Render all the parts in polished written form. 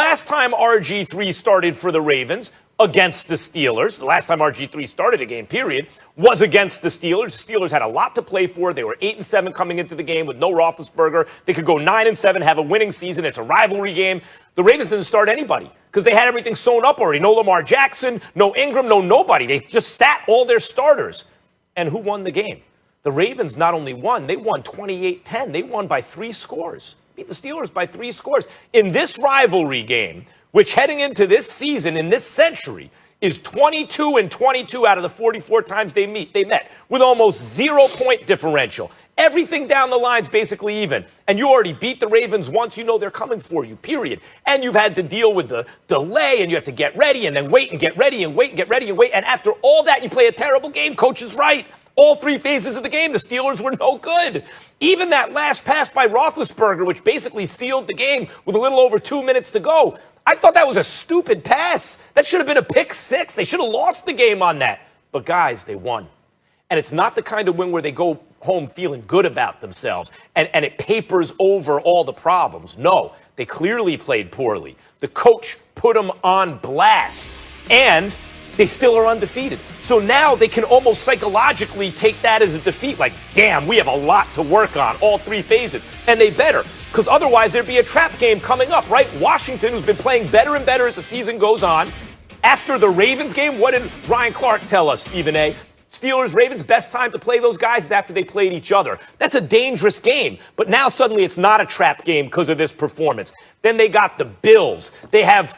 last time RG3 started for the Ravens against the Steelers, the last time RG3 started a game, period, was against the Steelers. The Steelers had a lot to play for. They were 8-7 coming into the game with no Roethlisberger. They could go 9-7, have a winning season. It's a rivalry game. The Ravens didn't start anybody because they had everything sewn up already. No Lamar Jackson, no Ingram, no nobody. They just sat all their starters. And who won the game? The Ravens not only won, they won 28-10. They won by 3 scores. Beat the Steelers by 3 scores. In this rivalry game, which heading into this season, in this century, is 22-22 out of the 44 times they met, with almost 0-point differential. Everything down the line's basically even. And you already beat the Ravens once. You know they're coming for you, period. And you've had to deal with the delay, and you have to get ready, and then wait and get ready, and wait and get ready and wait. And after all that, you play a terrible game. Coach is right. All 3 phases of the game, the Steelers were no good. Even that last pass by Roethlisberger, which basically sealed the game with a little over 2 minutes to go, I thought that was a stupid pass. That should have been a pick 6. They should have lost the game on that. But guys, they won. And it's not the kind of win where they go home feeling good about themselves and it papers over all the problems. No, they clearly played poorly. The coach put them on blast. And they still are undefeated. So now they can almost psychologically take that as a defeat. Like, damn, we have a lot to work on, all 3 phases. And they better, because otherwise there'd be a trap game coming up, right? Washington, who's been playing better and better as the season goes on. After the Ravens game, what did Ryan Clark tell us, Stephen A.? Steelers, Ravens, best time to play those guys is after they played each other. That's a dangerous game. But now suddenly it's not a trap game because of this performance. Then they got the Bills. They have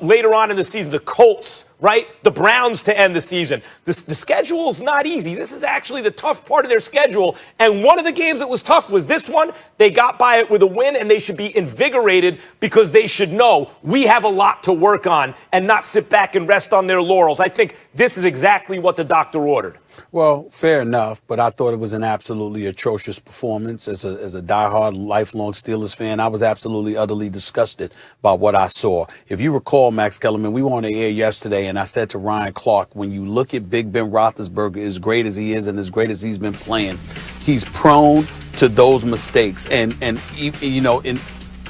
later on in the season the Colts, right? The Browns to end the season. The schedule's not easy. This is actually the tough part of their schedule. And one of the games that was tough was this one. They got by it with a win, and they should be invigorated because they should know we have a lot to work on and not sit back and rest on their laurels. I think this is exactly what the doctor ordered. Well, fair enough, but I thought it was an absolutely atrocious performance. As a diehard, lifelong Steelers fan, I was absolutely, utterly disgusted by what I saw. If you recall, Max Kellerman, we were on the air yesterday, and I said to Ryan Clark, when you look at Big Ben Roethlisberger, as great as he is and as great as he's been playing, he's prone to those mistakes. And you know,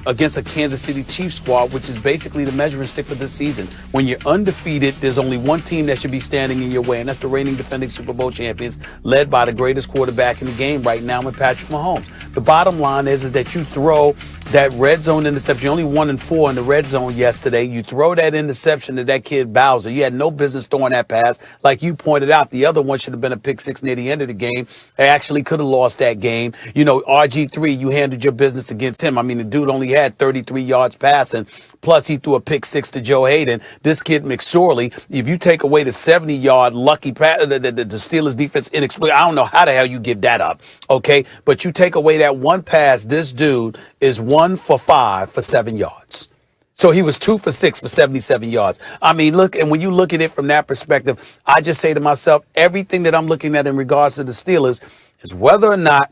against a Kansas City Chiefs squad, which is basically the measuring stick for this season. When you're undefeated, there's only one team that should be standing in your way, and that's the reigning defending Super Bowl champions, led by the greatest quarterback in the game right now with Patrick Mahomes. The bottom line is that you throw that red zone interception. Only 1-4 in the red zone yesterday. You throw that interception to that kid Bowser. You had no business throwing that pass. Like you pointed out, the other one should have been a pick 6 near the end of the game. They actually could have lost that game. You know, RG3, you handled your business against him. I mean, the dude only had 33 yards passing. Plus, he threw a pick 6 to Joe Hayden. This kid, McSorley, if you take away the 70-yard lucky pass, the Steelers defense inexplicable, I don't know how the hell you give that up, okay? But you take away that one pass, this dude is 1 for 5 for 7 yards. So he was 2 for 6 for 77 yards. I mean, look, and when you look at it from that perspective, I just say to myself, everything that I'm looking at in regards to the Steelers is whether or not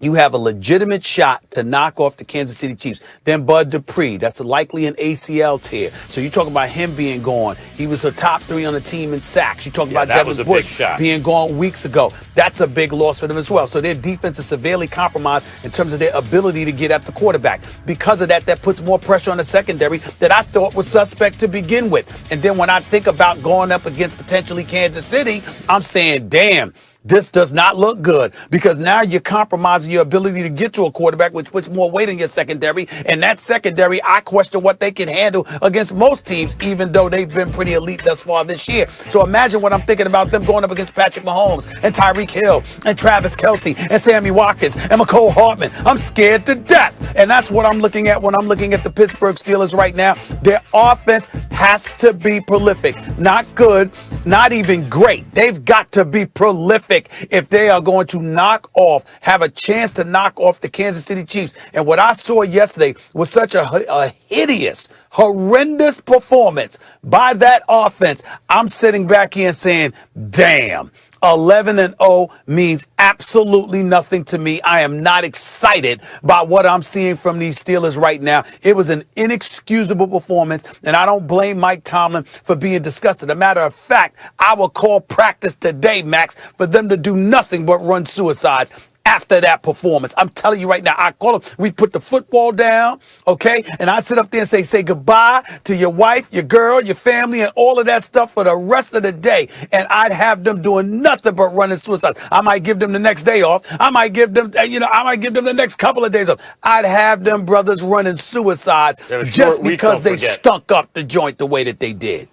you have a legitimate shot to knock off the Kansas City Chiefs. Then Bud Dupree, that's likely an ACL tear. So you talk about him being gone. He was a top 3 on the team in sacks. You talk about Devin Bush being gone weeks ago. That's a big loss for them as well. So their defense is severely compromised in terms of their ability to get at the quarterback. Because of that, that puts more pressure on the secondary that I thought was suspect to begin with. And then when I think about going up against potentially Kansas City, I'm saying, damn, this does not look good, because now you're compromising your ability to get to a quarterback, which puts more weight in your secondary. And that secondary, I question what they can handle against most teams, even though they've been pretty elite thus far this year. So imagine what I'm thinking about them going up against Patrick Mahomes and Tyreek Hill and Travis Kelce and Sammy Watkins and McCole Hartman. I'm scared to death. And that's what I'm looking at when I'm looking at the Pittsburgh Steelers right now. Their offense has to be prolific. Not good, not even great. They've got to be prolific if they are going to have a chance to knock off the Kansas City Chiefs. And what I saw yesterday was such a hideous, horrendous performance by that offense. I'm sitting back here and saying, damn. 11-0 means absolutely nothing to me. I am not excited by what I'm seeing from these Steelers right now. It was an inexcusable performance, and I don't blame Mike Tomlin for being disgusted. A matter of fact, I will call practice today, Max, for them to do nothing but run suicides. after that performance. I'm telling you right now, I call them, we put the football down, okay? And I'd sit up there and say goodbye to your wife, your girl, your family, and all of that stuff for the rest of the day. And I'd have them doing nothing but running suicide. I might give them the next day off. I might give them, the next couple of days off. I'd have them brothers running suicides just because they stunk up the joint the way that they did.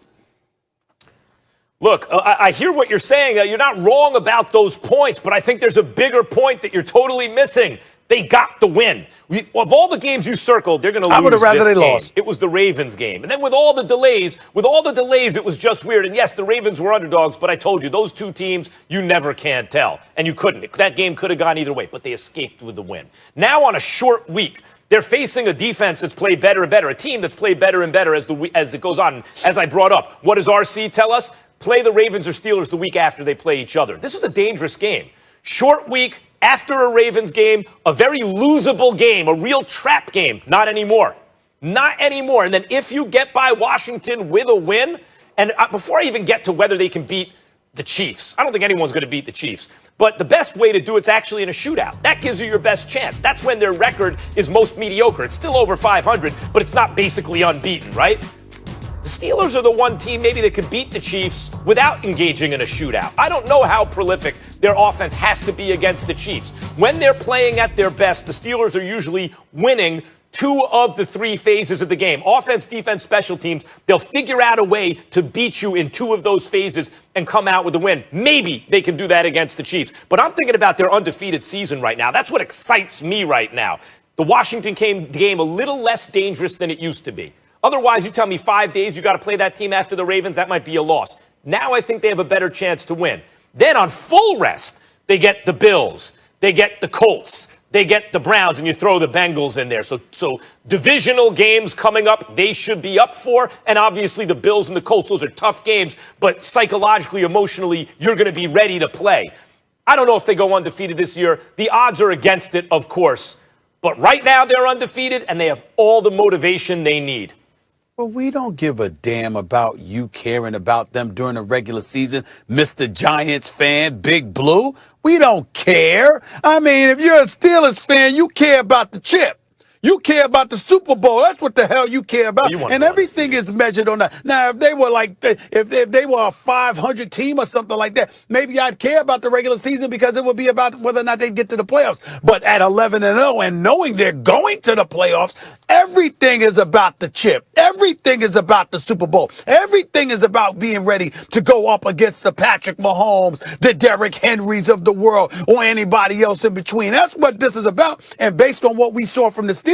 Look, I hear what you're saying. You're not wrong about those points, but I think there's a bigger point that you're totally missing. They got the win. Of all the games you circled, they're going to lose. I would have rather this they game. lost. It was the Ravens game. And then with all the delays, it was just weird. And yes, the Ravens were underdogs, but I told you, those two teams, you never can tell. And you couldn't. That game could have gone either way, but they escaped with the win. Now on a short week, they're facing a defense that's played better and better, a team that's played better and better as it goes on. As I brought up, what does RC tell us? Play the Ravens or Steelers the week after they play each other. This is a dangerous game. Short week after a Ravens game, a very losable game, a real trap game. Not anymore. Not anymore. And then if you get by Washington with a win, and before I even get to whether they can beat the Chiefs, I don't think anyone's going to beat the Chiefs. But the best way to do it's actually in a shootout. That gives you your best chance. That's when their record is most mediocre. It's still over 500, but it's not basically unbeaten, right? The Steelers are the one team maybe that could beat the Chiefs without engaging in a shootout. I don't know how prolific their offense has to be against the Chiefs. When they're playing at their best, the Steelers are usually winning 2 of the 3 phases of the game. Offense, defense, special teams. They'll figure out a way to beat you in 2 of those phases and come out with a win. Maybe they can do that against the Chiefs. But I'm thinking about their undefeated season right now. That's what excites me right now. The Washington game a little less dangerous than it used to be. Otherwise, you tell me 5 days you got to play that team after the Ravens, that might be a loss. Now I think they have a better chance to win. Then on full rest, they get the Bills, they get the Colts, they get the Browns, and you throw the Bengals in there. So divisional games coming up, they should be up for. And obviously the Bills and the Colts, those are tough games, but psychologically, emotionally, you're going to be ready to play. I don't know if they go undefeated this year. The odds are against it, of course. But right now they're undefeated, and they have all the motivation they need. Well, we don't give a damn about you caring about them during the regular season, Mr. Giants fan, Big Blue. We don't care. I mean, if you're a Steelers fan, you care about the chip. You care about the Super Bowl. That's what the hell you care about. And everything is measured on that. Now, if they were like, if they were a 500 team or something like that, maybe I'd care about the regular season because it would be about whether or not they get to the playoffs. But at 11-0 and knowing they're going to the playoffs, everything is about the chip. Everything is about the Super Bowl. Everything is about being ready to go up against the Patrick Mahomes, the Derrick Henrys of the world, or anybody else in between. That's what this is about. And based on what we saw from the Steelers,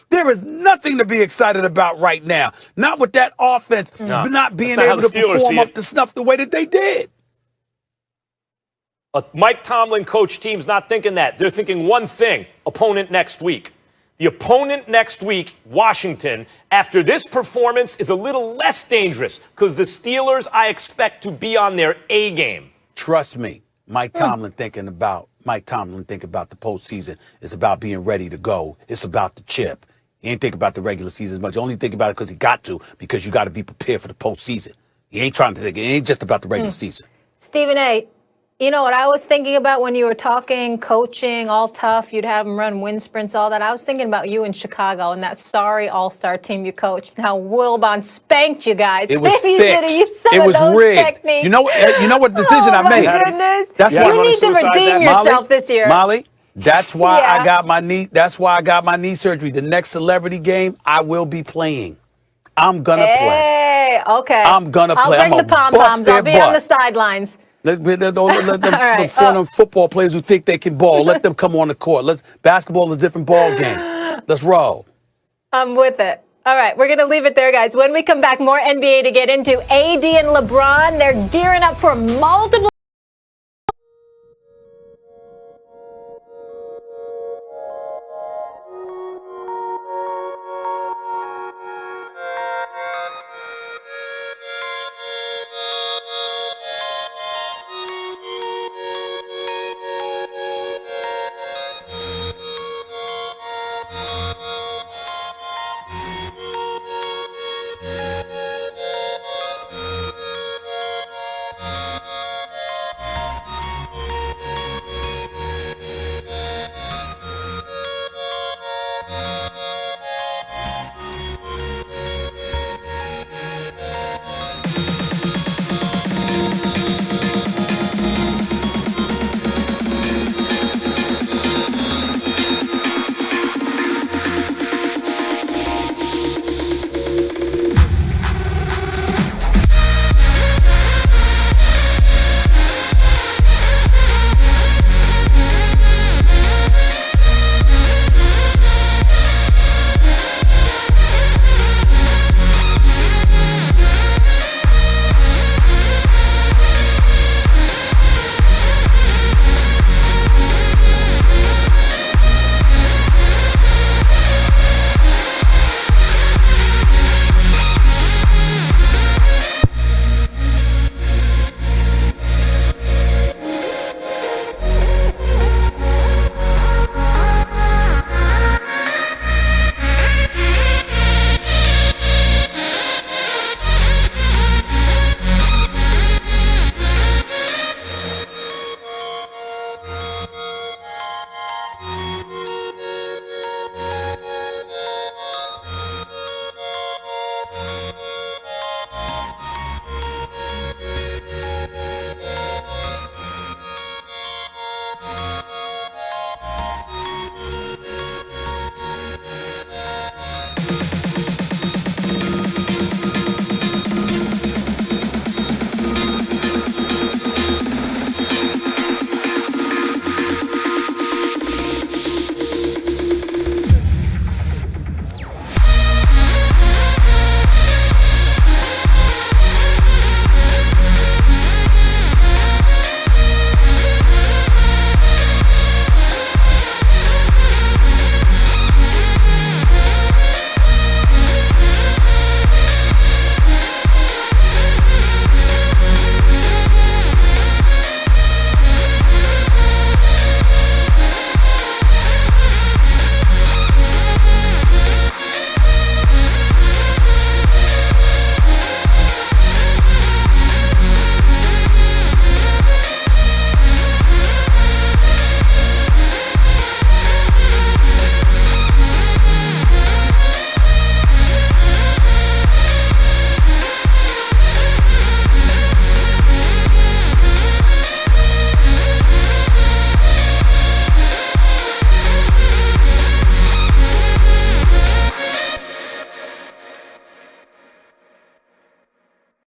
there is nothing to be excited about right now. Not with that offense not being able to perform up to snuff the way that they did. A Mike Tomlin coach team's not thinking that. They're thinking one thing, opponent next week. The opponent next week, Washington, after this performance is a little less dangerous because the Steelers, I expect to be on their A game. Trust me, Mike Tomlin think about the postseason. It's about being ready to go. It's about the chip. He ain't think about the regular season as much. He only think about it because he got to, because you got to be prepared for the postseason. He ain't trying to think. It ain't just about the regular season. Stephen A., you know what I was thinking about when you were talking, coaching, all tough, you'd have them run wind sprints, all that. I was thinking about you in Chicago and that sorry all-star team you coached, and how Wilbon spanked you guys. It was Maybe fixed. It was rigged. Techniques. You know what decision I made? Oh, my goodness. That's why you need to redeem yourself this year. Molly, that's why I got my knee. That's why I got my knee surgery. The next celebrity game, I will be playing. I'm gonna play. Hey, okay. I'm gonna play. I'll bring the pom-poms. I'll be on the sidelines. Let them football players who think they can ball. Let them come on the court. Basketball is a different ball game. Let's roll. I'm with it. All right, we're going to leave it there, guys. When we come back, more NBA to get into. AD and LeBron, they're gearing up for multiple